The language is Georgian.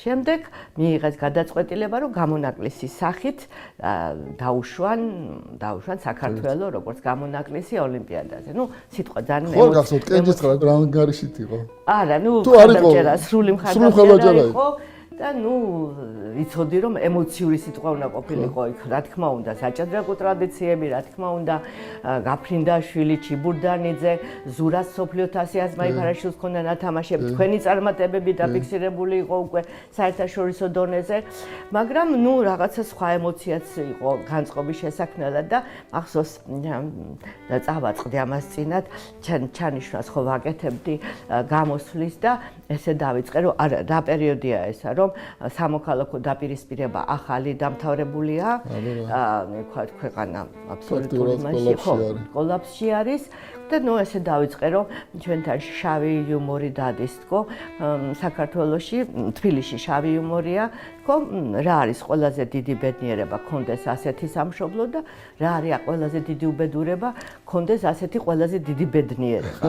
შემდეგ მიიღეს გადაწყვეტილება, რომ გამონაკლისის სახით დაუშვან საქართველოს როგორც გამონაკლისი ოლიმპიადაზე. ნუ სიტყვა ძალიან ხო, გახსოვთ, კენჭისყრა რა ანგარიშით იყო? არა, ნუ თუ არ იყო სრული მხარდაჭერა იყო და ნუ იცოდი რომ ემოციური სიტყვა უნდა ყოფილიყო იქ, რა თქმა უნდა, საჭადრაკო ტრადიციები, რა თქმა უნდა, გაფრინდაშვილი, ჩიბურდანიძე, ზურას სოფლიო თასი აზმაი ფარაშვილს ჰქონდა ნათამაშები, თქვენი წარმატებები დაფიქსირებული იყო უკვე საერთაშორისო დონეზე, მაგრამ ნუ რაღაცა სხვა ემოციაც იყო განწყობის შესაქმნელად და მახსოვს წავაწყდი ამას წინათ, ჩანიშნავს ხო ვაკეთებდი გამოსვლის და ესე დავიწყე რომ არა, რა პერიოდია ესა რომ სამოქალაქო დაპირისპირება ახალი დამთავრებულია, ვთქვათ, ქვეყანა აბსოლუტური მასში ხო, კოლაფსში არის და ნუ ესე დავიწყე რომ ჩვენთან შავი იუმორი დადის თქო, საქართველოში, თბილისში შავი იუმორია, თქო, რა არის ყველაზე დიდი ბედნიერება კონდეს ასეთი სამშობლო და რა არის ყველაზე დიდი უბედურება კონდეს ასეთი ყველაზე დიდი ბედნიერება.